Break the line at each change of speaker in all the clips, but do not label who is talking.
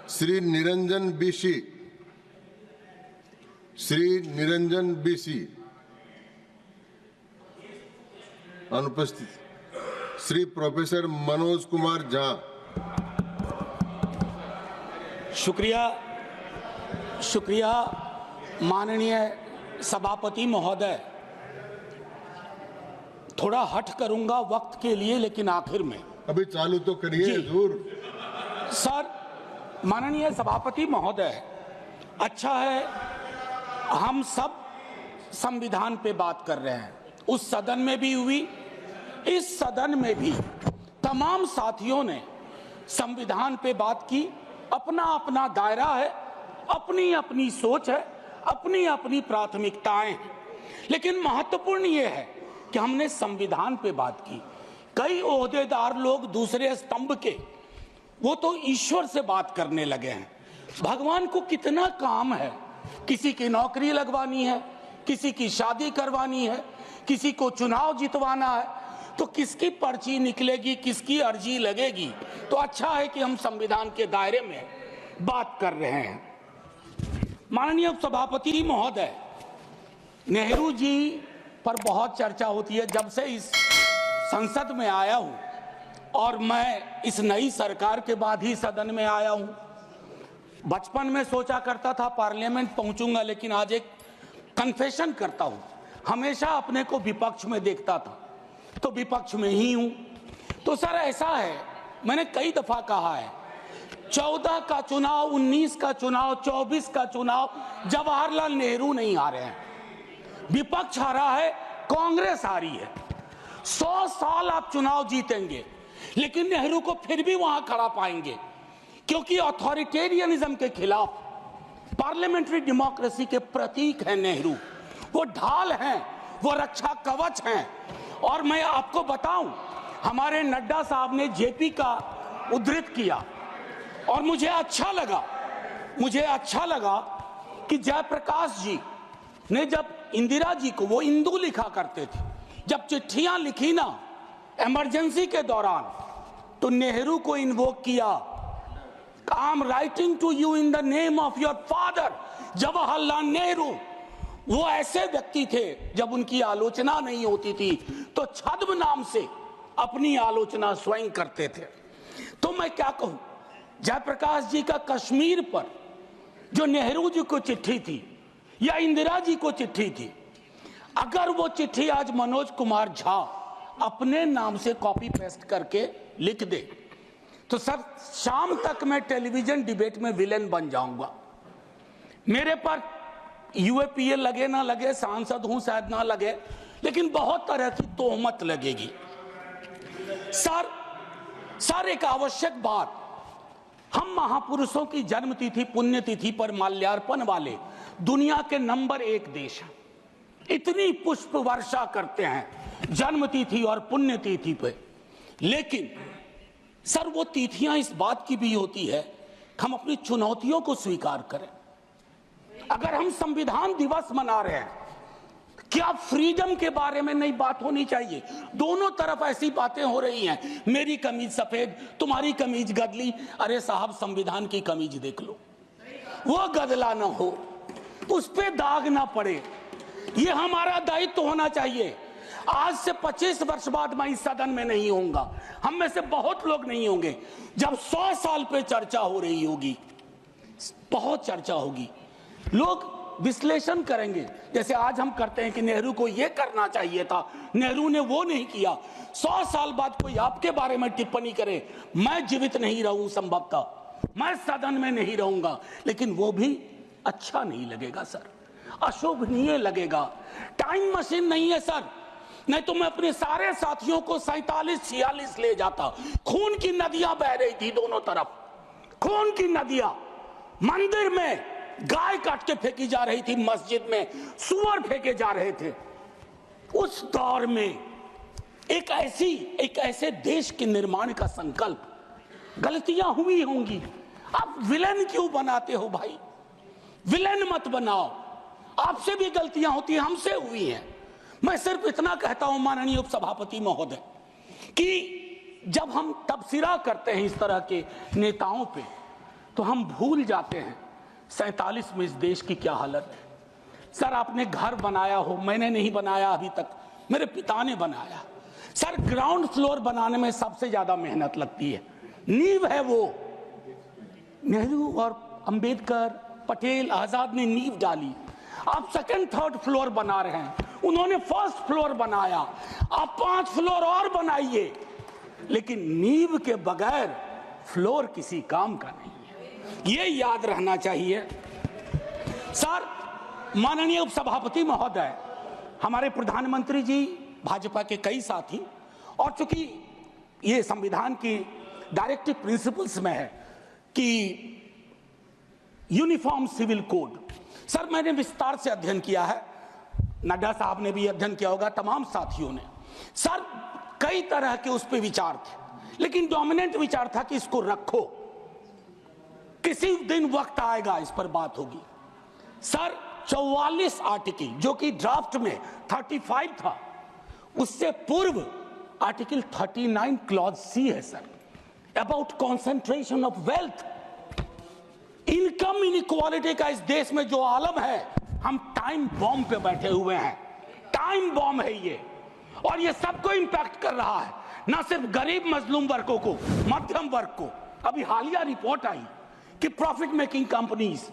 Shri Niranjan BC, Shri Niranjan BC अनुपस्थित। Shri professor Manoj Kumar Jha.
शुक्रिया माननीय सभापति महोदय। थोड़ा हट करूंगा वक्त के लिए, लेकिन आखिर में
अभी चालू तो करिए हुजूर।
सर, माननीय सभापति महोदय, अच्छा है हम सब संविधान पे बात कर रहे हैं। उस सदन में भी हुई, इस सदन में भी तमाम साथियों ने संविधान पे बात की। अपना अपना दायरा है, अपनी अपनी सोच है, अपनी अपनी प्राथमिकताएं हैं, लेकिन महत्वपूर्ण यह है कि हमने संविधान पे बात की। कई ओहदेदार लोग दूसरे स्तंभ के, वो तो ईश्वर से बात करने लगे हैं। भगवान को कितना काम है, किसी की नौकरी लगवानी है, किसी की शादी करवानी है, किसी को चुनाव जितवाना है, तो किसकी पर्ची निकलेगी, किसकी अर्जी लगेगी। तो अच्छा है कि हम संविधान के दायरे में बात कर रहे हैं। माननीय सभापति महोदय, नेहरू जी पर बहुत चर्चा होती है। जब से इस संसद में आया हूं, और मैं इस नई सरकार के बाद ही सदन में आया हूं, बचपन में सोचा करता था पार्लियामेंट पहुंचूंगा, लेकिन आज एक कन्फेशन करता हूं, हमेशा अपने को विपक्ष में देखता था, तो विपक्ष में ही हूं। तो सर ऐसा है, मैंने कई दफा कहा है, 14 का चुनाव, 19 का चुनाव, 24 का चुनाव जवाहरलाल नेहरू नहीं हारे हैं, विपक्ष हारा है, कांग्रेस हारी है। 100 साल आप चुनाव जीतेंगे, लेकिन नेहरू को फिर भी वहां खड़ा पाएंगे, क्योंकि अथॉरिटेरियनिज्म के खिलाफ, पार्लियामेंट्री डेमोक्रेसी के प्रतीक है नेहरू। वो ढाल हैं, वो रक्षा कवच हैं। और मैं आपको बताऊं, हमारे नड्डा साहब ने जेपी का उद्धृत किया, और मुझे अच्छा लगा कि जयप्रकाश जी ने जब इंदिरा जी को, वो इंदू लिखा करते थे, जब चिट्ठियां लिखी ना इमरजेंसी के दौरान, तो नेहरू को इन्वोक किया। I am writing to you in the name of your father Jawaharlal Nehru. वो ऐसे व्यक्ति थे, जब उनकी आलोचना नहीं होती थी तो छद्म नाम से अपनी आलोचना स्वयं करते थे। तो मैं क्या कहूं, जयप्रकाश जी का कश्मीर पर जो नेहरू जी को चिट्ठी थी या इंदिरा जी को चिट्ठी थी, अगर वो चिट्ठी आज मनोज कुमार झा अपने नाम से कॉपी पेस्ट करके लिख दे, तो सर शाम तक मैं टेलीविजन डिबेट में विलेन बन जाऊंगा। मेरे पर यूएपीए लगे ना लगे, सांसद हूं शायद ना लगे, लेकिन बहुत तरह की तोहमत लगेगी। सर एक आवश्यक बात, हम महापुरुषों की जन्मतिथि पुण्यतिथि पर माल्यार्पण वाले दुनिया के नंबर 1 देश हैं। इतनी पुष्प वर्षा करते हैं जन्मतिथि और पुण्यतिथि पे, लेकिन सर वो तिथियां इस बात की भी होती है कि हम अपनी चुनौतियों को स्वीकार करें। अगर हम संविधान दिवस मना रहे हैं, क्या फ्रीडम के बारे में नहीं बात होनी चाहिए? दोनों तरफ ऐसी बातें हो रही हैं, मेरी कमीज सफेद, तुम्हारी कमीज गदली। अरे साहब, संविधान की कमीज देख लो, वो गदला ना हो, उस पे दाग ना पड़े। ये हमारा दायित्व होना चाहिए। आज से 25 वर्ष बाद मैं इस सदन में नहीं होऊंगा, हम में से बहुत लोग नहीं होंगे। जब 100 साल पे चर्चा हो रही होगी, बहुत चर्चा होगी, लोग विश्लेषण करेंगे, जैसे आज हम करते हैं कि नेहरू को यह करना चाहिए था, नेहरू ने वो नहीं किया। 100 साल बाद कोई आपके बारे में टिप्पणी करे, मैं जीवित नहीं रहूं, संभवतः मैं सदन में नहीं रहूंगा, लेकिन वो भी अच्छा नहीं लगेगा सर, अशोभनीय लगेगा। टाइम मशीन नहीं है सर, नहीं तो मैं अपने सारे साथियों को 47-46 ले जाता। खून की नदियां बह रही थी दोनों तरफ, खून की नदियां। मंदिर में गाय काट के फेंकी जा रही थी, मस्जिद में सुअर फेंके जा रहे थे। उस दौर में एक ऐसे देश के निर्माण का संकल्प, गलतियां हुई होंगी। आप विलेन क्यों बनाते हो भाई? विलेन मत बनाओ, आपसे भी गलतियां होती हैं, हमसे हुई हैं। मैं सिर्फ इतना कहता हूं माननीय उपसभापति महोदय कि जब हम तबसरा करते हैं इस तरह के नेताओं पे, तो हम भूल जाते हैं 47 में इस देश की क्या हालत है। सर आपने घर बनाया हो, मैंने नहीं बनाया अभी तक, मेरे पिता ने बनाया। सर ग्राउंड फ्लोर बनाने में सबसे ज्यादा मेहनत लगती है, नींव है वो। नेहरू और अंबेडकर, पटेल, आजाद ने नींव डाली। आप सेकंड थर्ड फ्लोर बना रहे हैं, उन्होंने फर्स्ट फ्लोर बनाया, आप 5 फ्लोर और बनाइए, लेकिन नींव के बगैर फ्लोर किसी काम का नहीं है, ये याद रहना चाहिए। सर माननीय उपसभापति महोदय, हमारे प्रधानमंत्री जी, भाजपा के कई साथी, और चूंकि ये संविधान की डायरेक्टिव प्रिंसिपल्स में है कि यूनिफॉर्म सिविल कोड, सर मैंने विस्तार से अध्ययन किया है, नड्डा साहब ने भी अध्ययन किया होगा, तमाम साथियों ने। सर कई तरह के उस पर विचार थे, लेकिन डोमिनेंट विचार था कि इसको रखो, किसी दिन वक्त आएगा इस पर बात होगी। सर 44 आर्टिकल जो कि ड्राफ्ट में 35 था, उससे पूर्व आर्टिकल 39 क्लॉज सी है sir, about concentration of wealth. Income inequality का इस देश में जो आलम है, हम टाइम बॉम्ब पे बैठे हुए हैं, टाइम बॉम्ब है ये, और ये सबको इंपैक्ट कर रहा है, ना सिर्फ गरीब मजलूम वर्गों को, मध्यम वर्ग को। अभी हालिया रिपोर्ट आई कि प्रॉफिट मेकिंग कंपनीज,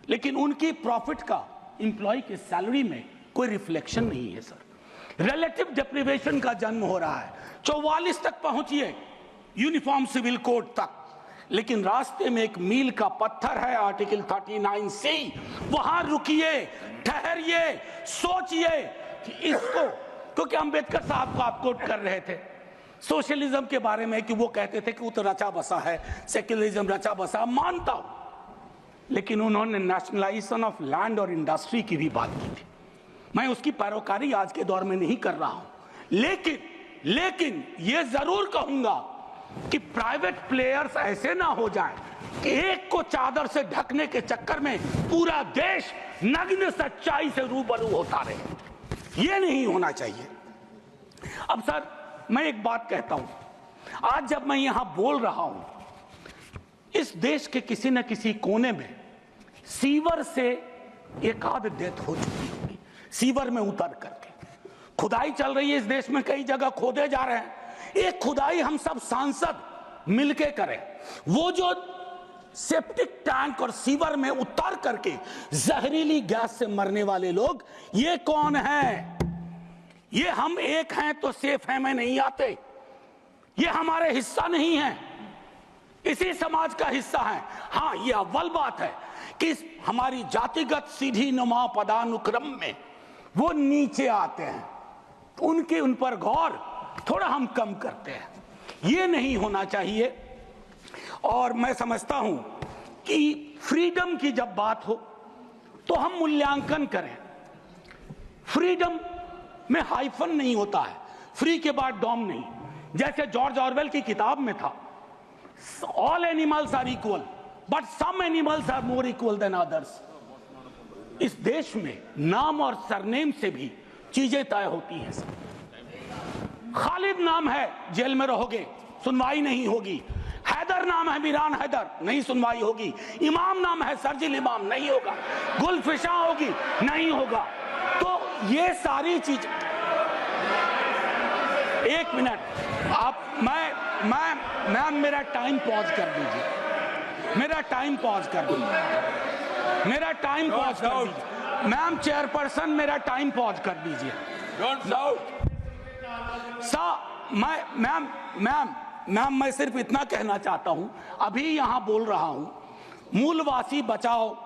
लेकिन उनकी प्रॉफिट का एम्प्लॉय के सैलरी में कोई रिफ्लेक्शन नहीं है सर। रिलेटिव डिप्रिवेशन का जन्म हो रहा है। 44 तक पहुंचिए यूनिफॉर्म सिविल कोड तक, लेकिन रास्ते में एक मील का पत्थर है आर्टिकल 39 से, वहां रुकिए, ठहरिए, सोचिए कि इसको, क्योंकि अंबेडकर साहब को आप कोट कर रहे थे सोशलिज्म के बारे में कि वो कहते थे कि वो तो रचा बसा है, सेक्युलरिज्म रचा बसा, मानता हूं, लेकिन उन्होंने नेशनलाइजेशन ऑफ लैंड और इंडस्ट्री की भी बात की थी। मैं उसकी पैरोकारी आज के दौर में नहीं कर रहा हूं, लेकिन ये जरूर कहूंगा कि प्राइवेट प्लेयर्स ऐसे ना हो जाएं कि एक को चादर से ढकने के चक्कर में पूरा देश नग्न सच्चाई से रूबरू होता रहे, ये नहीं होना चाहिए। अब सर मैं एक बात कहता हूं, आज जब मैं यहां बोल रहा हूं, इस देश के किसी न किसी कोने में सीवर से एक आध डेथ हो चुकी होगी, सीवर में उतर करके। खुदाई चल रही है इस देश में, कई जगह खोदे जा रहे हैं, एक खुदाई हम सब सांसद मिलके करें। वो जो सेप्टिक टैंक और सीवर में उतर करके जहरीली गैस से मरने वाले लोग, ये कौन है? ये हम एक हैं तो सेफ हैं में नहीं आते, ये हमारे हिस्सा नहीं है, इसी समाज का हिस्सा है। हाँ, ये अव्वल बात है कि हमारी जातिगत सीधी नुमा पदानुक्रम में वो नीचे आते हैं, उनके उन पर गौर थोड़ा हम कम करते हैं, ये नहीं होना चाहिए। और मैं समझता हूं कि फ्रीडम की जब बात हो तो हम मूल्यांकन करें। फ्रीडम में हाइफन नहीं होता है, फ्री के बाद डॉम नहीं, जैसे जॉर्ज ऑरवेल की किताब में था, all animals are equal but some animals are more equal than others. इस देश में नाम और सरनेम से भी चीजें तय होती हैं। खालिद नाम है, जेल में रहोगे, सुनवाई नहीं होगी। हैदर नाम है, मीरान हैदर, नहीं सुनवाई होगी। इमाम नाम है, सरजिल इमाम, नहीं होगा। गुलफिशा होगी, नहीं होगा। तो ये सारी चीज, एक मिनट आप, मैं मेरा टाइम पॉज कर दीजिए, मेरा टाइम पॉज कर दीजिए, मेरा टाइम पॉज कर दीजिए। मैम चेयरपर्सन, मेरा टाइम पॉज कर दीजिए। मैम मैं सिर्फ इतना कहना चाहता हूं, अभी यहां बोल रहा हूं, मूलवासी बचाओ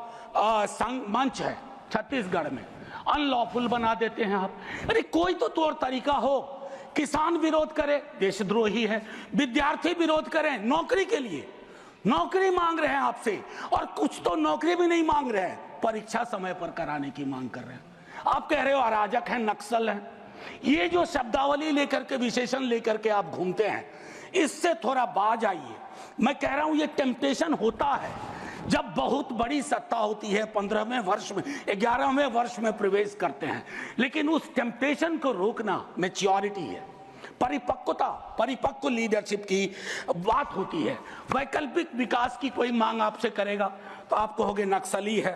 संघ मंच है छत्तीसगढ़ में, अनलॉफुल बना देते हैं आप। अरे कोई तो तौर तरीका हो, किसान विरोध करे, देशद्रोही है। विद्यार्थी विरोध करें नौकरी के लिए, नौकरी मांग रहे हैं आपसे, और कुछ तो नौकरी भी नहीं मांग रहे हैं, परीक्षा समय पर कराने की मांग कर रहे हैं। आप कह रहे हो अराजक हैं, नक्सल हैं। ये जो शब्दावली लेकर के, विशेषण लेकर के आप घूमते हैं, इससे थोड़ा बाज आइए। मैं कह रहा हूं ये टेम्पटेशन होता है जब बहुत बड़ी सत्ता होती है, 15वें वर्ष में, 11वें वर्ष में प्रवेश करते हैं, लेकिन उस टेम्पटेशन को रोकना मैच्योरिटी है। परिपक्व लीडरशिप की बात होती है। वैकल्पिक विकास की कोई मांग आपसे करेगा तो आप कहोगे नक्सली है।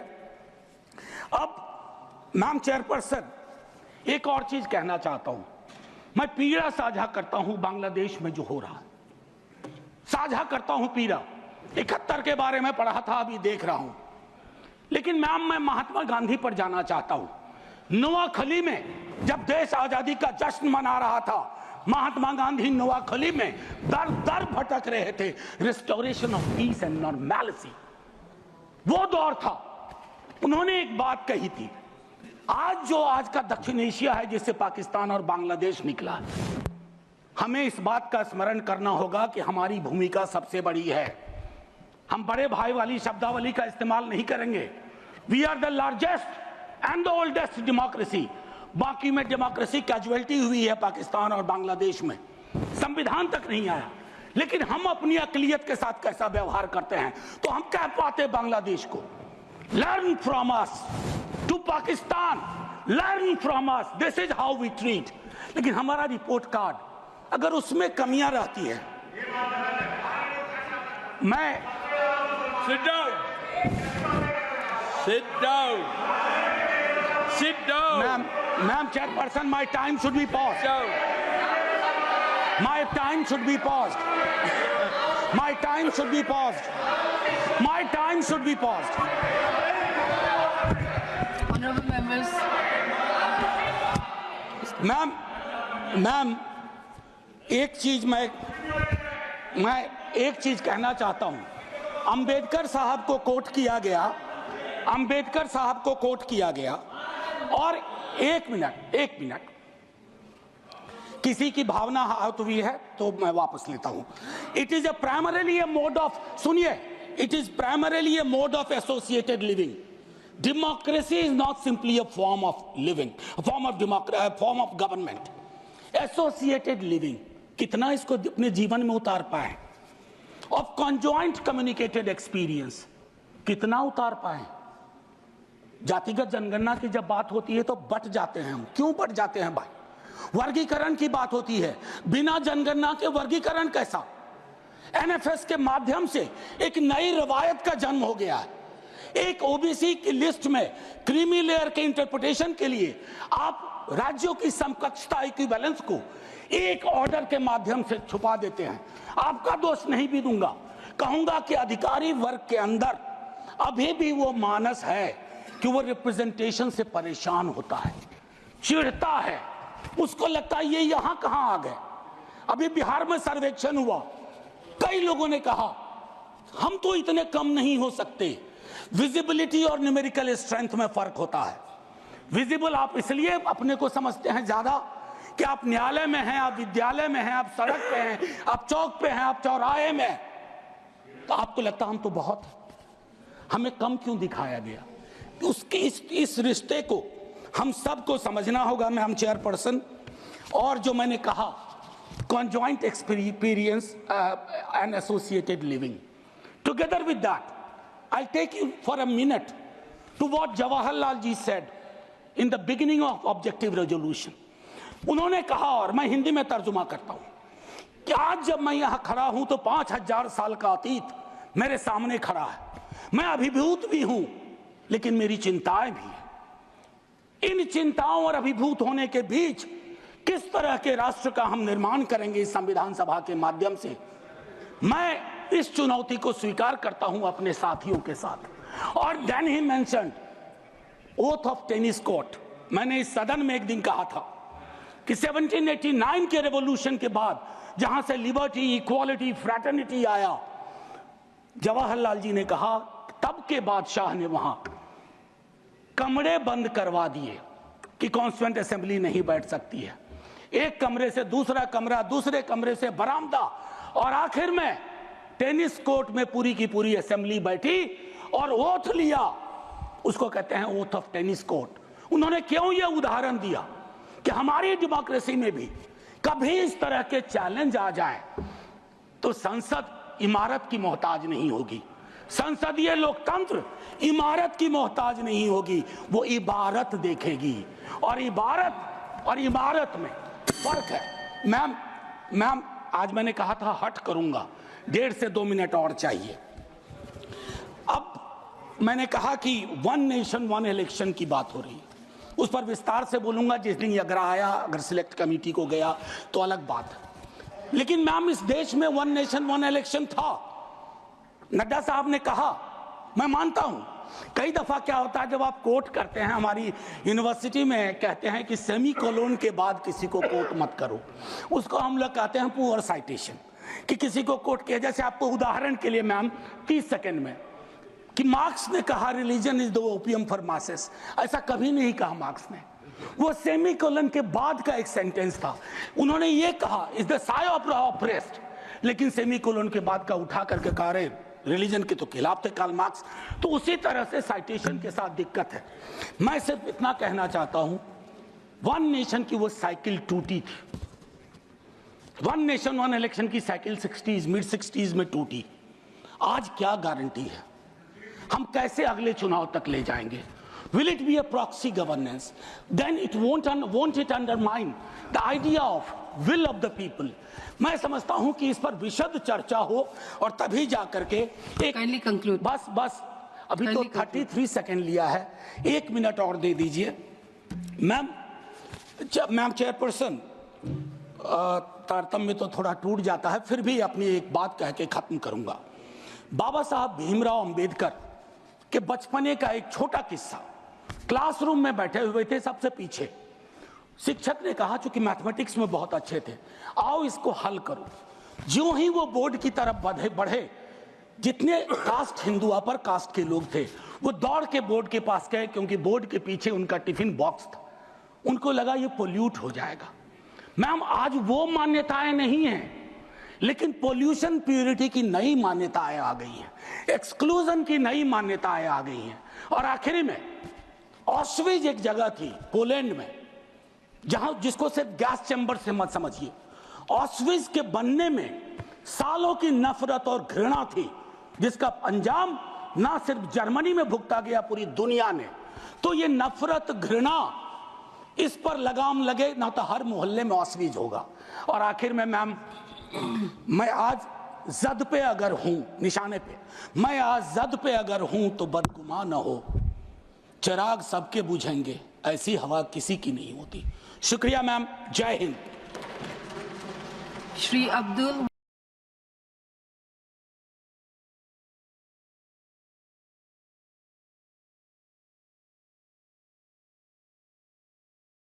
अब मैम चेयरपर्सन, एक और चीज कहना चाहता हूं, मैं पीड़ा साझा करता हूं बांग्लादेश में जो हो रहा है, साझा करता हूं पीड़ा। 71 के बारे में पढ़ा था, अभी देख रहा हूं। लेकिन मैम मैं महात्मा गांधी पर जाना चाहता हूं। नोआखली में जब देश आजादी का जश्न मना रहा था, महात्मा गांधी नोआखली में दर दर भटक रहे थे, restoration of peace and normality, वो दौर था। उन्होंने एक बात कही थी, आज का दक्षिण एशिया है जिससे पाकिस्तान और बांग्लादेश निकला है, हमें इस बात का स्मरण करना होगा कि हमारी भूमिका सबसे बड़ी है। हम बड़े भाई वाली शब्दावली का इस्तेमाल नहीं करेंगे। We are the largest and the oldest democracy. बाकी में डेमोक्रेसी कैजुअलिटी हुई है पाकिस्तान और बांग्लादेश में, संविधान तक नहीं आया। लेकिन हम अपनी अकलियत के साथ कैसा व्यवहार करते हैं, तो हम कह पाते बांग्लादेश को learn from us, to Pakistan learn from us, this is how we treat. लेकिन हमारा रिपोर्ट कार्ड अगर उसमें कमियां रहती है, मैं
Sit down. Sit down. Sit down.
Ma'am chairperson, my time should be paused.
Sit down.
My time should be paused. My time should be paused. My time should be paused.
Honorable members.
Ma'am एक चीज मैं एक चीज कहना चाहता हूं। अंबेडकर साहब को कोट किया गया, अंबेडकर साहब को कोट किया गया, और एक मिनट किसी की भावना आहत हुई है तो मैं वापस लेता हूं। It is primarily a mode of, सुनिए, it is primarily a mode of associated living. Democracy is not simply a form of living, form of government. Associated living, कितना इसको अपने जीवन में उतार पाए? ऑफ कॉन्जॉइंट कम्युनिकेटेड एक्सपीरियंस, कितना उतार पाए? जातिगत जनगणना की जब बात होती है तो बट जाते हैं हम। क्यों बट जाते हैं भाई? वर्गीकरण की बात होती है, बिना जनगणना के वर्गीकरण कैसा? एनएफएस के माध्यम से एक नई रवायत का जन्म हो गया है। एक ओबीसी की लिस्ट में क्रीमी लेयर के इंटरप्रिटेशन के लिए आप राज्यों की समकक्षता इक्विवेलेंस को एक ऑर्डर के माध्यम से छुपा देते हैं। आपका दोष नहीं भी दूंगा, कहूंगा कि अधिकारी वर्ग के अंदर अभी भी वो मानस है कि वो रिप्रेजेंटेशन से परेशान होता है, चिढ़ता है, उसको लगता है ये यहां कहां आ गए। अभी बिहार में सर्वेक्षण हुआ, कई लोगों ने कहा हम तो इतने कम नहीं हो सकते। विजिबिलिटी और न्यूमेरिकल स्ट्रेंथ में फर्क होता है। विजिबल आप इसलिए अपने को समझते हैं ज्यादा कि आप न्यायालय में हैं, आप विद्यालय में हैं, आप सड़क पे हैं, आप चौक पे हैं, आप चौराहे में हैं, तो आपको लगता हम तो बहुत, हमें कम क्यों दिखाया गया? उसके इस रिश्ते को हम सबको समझना होगा। मैम चेयरपर्सन, और जो मैंने कहा conjoint experience and associated living, together with that I'll take you for a minute to what Jawaharlal ji said in the beginning of objective resolution. उन्होंने कहा, और मैं हिंदी में तर्जुमा करता हूं, कि आज जब मैं यहां खड़ा हूं तो 5000 साल का अतीत मेरे सामने खड़ा है। मैं अभिभूत भी हूं लेकिन मेरी चिंताएं भी हैं। इन चिंताओं और अभिभूत होने के बीच किस तरह के राष्ट्र का हम निर्माण करेंगे इस संविधान सभा के माध्यम से, मैं इस चुनौती को स्वीकार करता हूं अपने साथियों के साथ। और then he mentioned oath of tennis court. मैंने इस सदन में एक दिन कहा था कि 1789 के रेवोल्यूशन के बाद जहां से लिबर्टी, इक्वालिटी, फ्रैटर्निटी आया, जवाहरलाल जी ने कहा तब के बादशाह ने वहां कमरे बंद करवा दिए कि कॉन्स्टिट्यूएंट असेंबली नहीं बैठ सकती है। एक कमरे से दूसरा कमरा, दूसरे कमरे से बरामदा, और आखिर में टेनिस कोर्ट में पूरी की पूरी असेंबली बैठी और ओथ लिया। उसको कहते हैं ओथ ऑफ टेनिस कोर्ट। उन्होंने क्यों यह उदाहरण दिया कि हमारी डेमोक्रेसी में भी कभी इस तरह के चैलेंज आ जाए तो संसद इमारत की मोहताज नहीं होगी, संसदीय लोकतंत्र इमारत की मोहताज नहीं होगी, वो इबारत देखेगी। और इबारत और इमारत में फर्क है। मैम मैम आज मैंने कहा था हट करूंगा, 1.5 से 2 मिनट और चाहिए। अब मैंने कहा कि वन नेशन वन इलेक्शन की बात हो रही है, उस पर विस्तार से बोलूंगा जिस दिन अगर आया, अगर सिलेक्ट कमेटी को गया तो अलग बात है। लेकिन मैम इस देश में वन नेशन वन इलेक्शन था, नड्डा साहब ने कहा, मैं मानता हूं। कई दफा क्या होता है जब आप कोट करते हैं, हमारी यूनिवर्सिटी में कहते हैं कि सेमी कोलोन के बाद किसी को कोट मत करो, उसको हम लोग कहते हैं पुअर साइटेशन, कि किसी को कोट किया। जैसे आपको उदाहरण के लिए मैम 30 सेकंड में, कि मार्क्स ने कहा religion is the opium for masses, ऐसा कभी नहीं कहा मार्क्स ने। वो सेमी कोलन के बाद का एक सेंटेंस था, उन्होंने ये कहा is the Sai of oppressed, लेकिन सेमी कोलन के बाद का उठा करके कहा रे रिलीजन के तो खिलाफ थे कार्ल मार्क्स। तो उसी तरह से साइटेशन के साथ दिक्कत है। मैं सिर्फ इतना कहना चाहता हूं, वन नेशन की वो साइकिल टूटी थी, वन नेशन वन इलेक्शन की साइकिल 60s मिड 60s में टूटी। आज क्या गारंटी है, हम कैसे अगले चुनाव तक ले जाएंगे? Will it be a proxy governance? Then it won't it undermine the idea of will of the people? मैं समझता हूं कि इस पर विशद चर्चा हो और तभी जा करके एक
Kindly conclude.
बस अभी तो
Kindly conclude.
33 सेकंड लिया है, 1 मिनट और दे दीजिए। मैम चेयरपर्सन, तारतम्य तो थोड़ा टूट जाता है, फिर भी अपनी एक बात कह के खत्म करूंगा। बाबा साहब भीमराव अंबेडकर के बचपने का एक छोटा किस्सा, क्लासरूम में बैठे हुए थे सबसे पीछे, शिक्षक ने कहा चूंकि मैथमेटिक्स में बहुत अच्छे थे, आओ इसको हल करो। ज्यों ही वो बोर्ड की तरफ बढ़े, जितने कास्ट हिंदू अपर कास्ट के लोग थे वो दौड़ के बोर्ड के पास गए, क्योंकि बोर्ड के पीछे उनका टिफिन बॉक्स था। उनको लगा ये पोल्यूट हो जाएगा। मैम आज वो मान्यताएं नहीं हैं, लेकिन पोल्यूशन प्योरिटी की नई मान्यताएं आ गई हैं, एक्सक्लूजन की नई मान्यताएं आ गई हैं। और आखिरी में ऑस्विज एक जगह थी पोलैंड में, जहां जिसको सिर्फ गैस चैम्बर से मत समझिए, ऑस्विज के बनने में सालों की नफरत और घृणा थी, जिसका अंजाम ना सिर्फ जर्मनी में भुगता गया, पूरी दुनिया ने। तो ये नफरत घृणा, इस पर लगाम लगे ना तो हर मोहल्ले में ऑस्विज होगा। और आखिर में मैम, मैं आज जद पे अगर हूं, निशाने पे, मैं आज जद पे अगर हूं तो बदगुमा न हो, चिराग सबके बुझेंगे, ऐसी हवा किसी की नहीं होती। शुक्रिया मैम, जय हिंद।
Shri Abdul